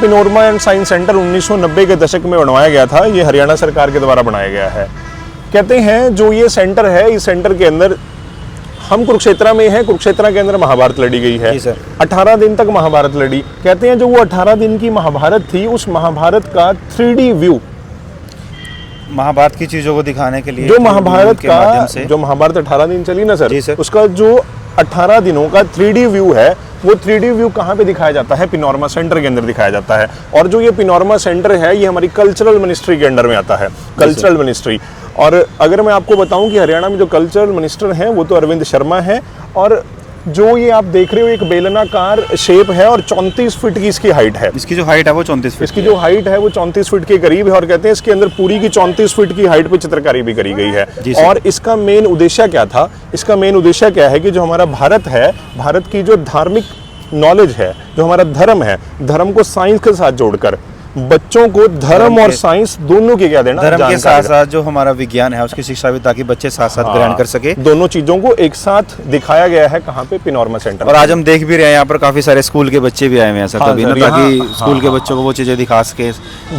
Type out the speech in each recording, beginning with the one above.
पिनोरमा and science centre 1990 के दशक में बनवाया गया था। ये हरियाणा सरकार के द्वारा बनाया गया है। कहते हैं जो ये सेंटर है, इस सेंटर के अंदर हम कुरुक्षेत्र में हैं। कुरुक्षेत्र के अंदर महाभारत लड़ी गई है। 18 दिन तक महाभारत लड़ी। कहते हैं जो वो 18 दिन की महाभारत थी, उस महाभारत का 3D व्यू, महाभारत की चीजों को दिखाने के लिए जो महाभारत का जो महाभारत 18 दिन चली ना सर, उसका जो 18 दिनों का 3D व्यू है, वो 3D व्यू कहाँ पे दिखाया जाता है? पिनोरमा सेंटर के अंदर दिखाया जाता है। और जो ये पिनोरमा सेंटर है, ये हमारी कल्चरल मिनिस्ट्री के अंडर में आता है। Cultural ministry. और अगर मैं आपको बताऊं कि हरियाणा में जो कल्चरल मिनिस्टर हैं वो तो अरविंद शर्मा है। और जो ये आप देख रहे हो एक बेलनाकार शेप है और 34 फीट की इसकी हाइट है। इसकी जो हाइट है वो 34 फीट इसकी जो हाइट है वो 34 फीट के करीब है। और कहते हैं इसके अंदर पूरी की 34 फीट की हाइट पे चित्रकारी भी करी गई है। और इसका मेन उद्देश्य क्या था? इसका मेन उद्देश्य क्या है कि जो हमारा भारत है, भारत की जो धार्मिक नॉलेज है, जो हमारा धर्म है, धर्म को साइंस के साथ जोड़कर बच्चों को धर्म और साइंस दोनों के क्या देना, धर्म के साथ साथ जो हमारा विज्ञान है उसकी शिक्षा भी, ताकि बच्चे साथ साथ ग्रहण कर सके। दोनों चीजों को एक साथ दिखाया गया है। कहाँ पे? पिनोरमा सेंटर। और आज हम देख भी रहे हैं यहाँ पर काफी सारे स्कूल के बच्चे भी आए हुए हैं सर, कभी ना, ताकि स्कूल के बच्चों को वो चीजें दिखा सके,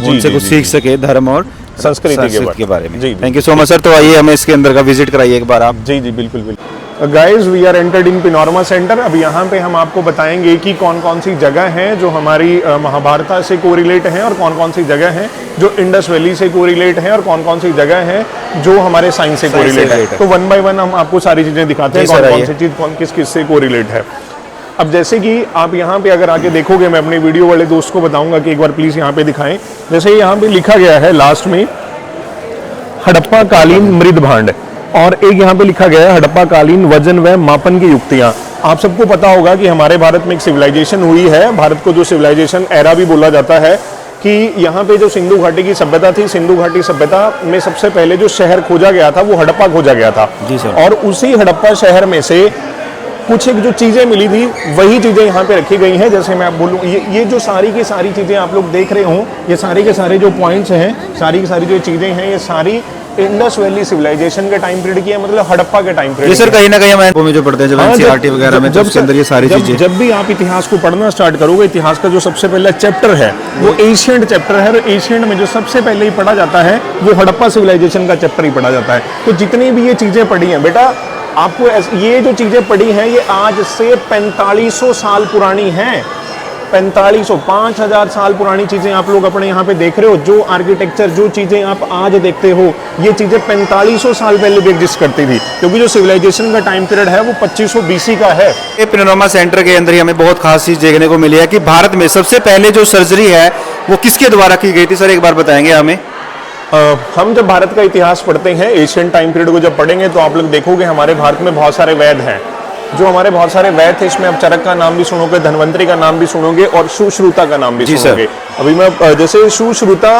उनसे कुछ सीख सके धर्म और संस्कृति के बारे में। Thank you so much sir. तो आइए हमें इसके अंदर का विजिट कराइए एक बार आप। जी बिल्कुल बिल्कुल। Guys we are entered in panorama centre. अब यहाँ पे हम आपको बताएंगे कि कौन कौन सी जगह हैं जो हमारी महाभारत से कोरिलेट हैं और कौन कौन सी जगह हैं जो इंडस वैली से कोरिलेट हैं और कौन कौन सी जगह हैं जो हमारे साइंस से कोरिलेट है। तो 1 बाय 1 हम आपको सारी चीजें दिखाते हैं, कौन कौन सी चीज किस किस से कोरिलेट है। अब जैसे कि आप यहाँ पे अगर आके देखोगे, मैं अपने वीडियो वाले दोस्त को बताऊंगा कि एक बार प्लीज यहाँ पे दिखाएं। जैसे यहाँ पे लिखा गया है लास्ट में हड़प्पा कालीन मृद भांड, और एक यहाँ पे लिखा गया है हड़प्पा कालीन वजन व मापन की युक्तियां। आप सबको पता होगा कि हमारे भारत में एक सिविलाइजेशन हुई है। भारत को जो सिविलाइजेशन एरा भी बोला जाता है कि यहाँ पे जो सिंधु घाटी की सभ्यता थी, सिंधु घाटी सभ्यता में सबसे पहले जो शहर खोजा गया था वो हड़प्पा खोजा गया था। जी सर। और उसी हड़प्पा शहर में से कुछ एक जो चीजें मिली थी, वही चीजें यहाँ पे रखी गई हैं। जैसे मैं आप बोलूँ, ये जो सारी की सारी चीजें आप लोग देख रहे हो, ये सारे के सारे जो पॉइंट्स हैं, सारी की सारी जो चीजें हैं, ये सारी इंडस वैली सिविलाइजेशन के टाइम पीरियड की है, मतलब हड़प्पा के टाइम पीरियड। ये सर कहीं ना कहीं हमारे में जो पढ़ते हैं जब एनसीईआरटी वगैरह में, जब अंदर ये सारी चीजें, जब भी आप इतिहास को पढ़ना स्टार्ट करोगे, इतिहास का जो सबसे पहला चैप्टर है वो एशियंट चैप्टर है। और एशियंट में जो सबसे पहले ही पढ़ा जाता है वो हड़प्पा सिविलाइजेशन का चैप्टर ही पढ़ा जाता है। तो जितनी भी ये चीजें पढ़ी हैं बेटा, आपको ये जो चीजें पढ़ी हैं ये आज से 4500 साल पुरानी हैं। 5000 साल पुरानी चीजें आप लोग अपने यहाँ पे देख रहे हो। जो आर्किटेक्चर, जो चीजें आप आज देखते हो, ये चीजें 4500 साल पहले भी एग्जिस्ट करती थी, क्योंकि जो सिविलाइजेशन का टाइम पीरियड है वो 2500 BC का है। ये पिनोरमा सेंटर के अंदर ही हमें बहुत खास चीज देखने को मिली है कि भारत में सबसे पहले जो सर्जरी है वो किसके द्वारा की गई थी सर, एक बार बताएंगे हमें। हम जब भारत का इतिहास पढ़ते हैं, एशियन टाइम पीरियड को जब पढ़ेंगे, तो आप लोग देखोगे हमारे भारत में बहुत सारे वैद हैं। जो हमारे बहुत सारे वैद थे, इसमें आप चरक का नाम भी सुनोगे, धन्वंतरी का नाम भी सुनोगे और सुश्रुता का नाम भी सुनोगे। अभी मैं जैसे सुश्रुता,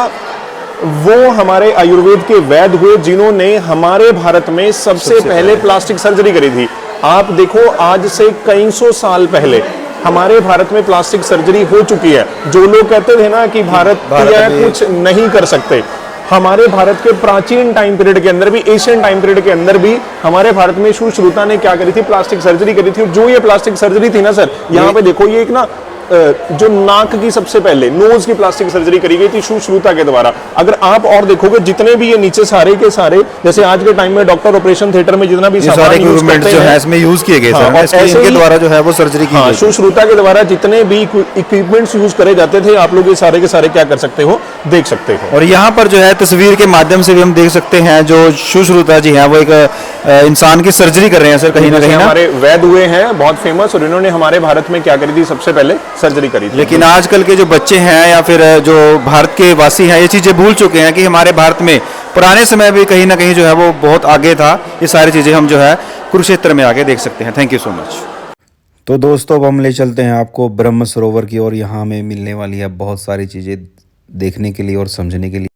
वो हमारे आयुर्वेद के वैद हुए जिन्होंने हमारे भारत में सबसे पहले प्लास्टिक सर्जरी करी थी। आप देखो, आज से कई सौ साल पहले हमारे भारत में प्लास्टिक सर्जरी हो चुकी है। जो लोग कहते थे ना कि भारत कुछ नहीं कर सकते, हमारे भारत के प्राचीन टाइम पीरियड के अंदर भी, एशियन टाइम पीरियड के अंदर भी हमारे भारत में सुश्रुता ने क्या करी थी? प्लास्टिक सर्जरी करी थी। जो ये प्लास्टिक सर्जरी थी ना सर, यहाँ पे देखो, ये एक ना जो नाक की सबसे पहले नोज की प्लास्टिक सर्जरी करी गई थी सुश्रुता के द्वारा। अगर आप और देखोगे जितने भी ये नीचे सारे के सारे, जैसे आज के टाइम में डॉक्टर ऑपरेशन थिएटर में जितना भी सारे इक्विपमेंट जो है इसमें यूज किए गए थे, इनके द्वारा जो है वो सर्जरी की गई। सुश्रुता के द्वारा जितने भी इक्विपमेंट्स यूज करे जाते थे, आप लोग ये सारे के सारे क्या कर सकते हो, देख सकते हो। और यहाँ पर जो है तस्वीर के माध्यम से भी हम देख सकते हैं जो सुश्रुता जी हैं वो एक इंसान की सर्जरी कर रहे हैं सर, कहीं ना कहीं हमारे वैद हुए हैं बहुत फेमस, और इन्होंने हमारे भारत में क्या करी थी? सबसे पहले सर्जरी करी थी। लेकिन आजकल के जो बच्चे हैं या फिर जो भारत के वासी हैं, ये चीजें भूल चुके हैं कि हमारे भारत में पुराने समय भी कहीं ना कहीं जो है वो बहुत आगे था। ये सारी चीजें हम जो है कुरुक्षेत्र में आगे देख सकते हैं। Thank you so much. तो दोस्तों, अब हम ले चलते हैं आपको ब्रह्म सरोवर की, और यहाँ हमें मिलने वाली है बहुत सारी चीजें देखने के लिए और समझने के लिए।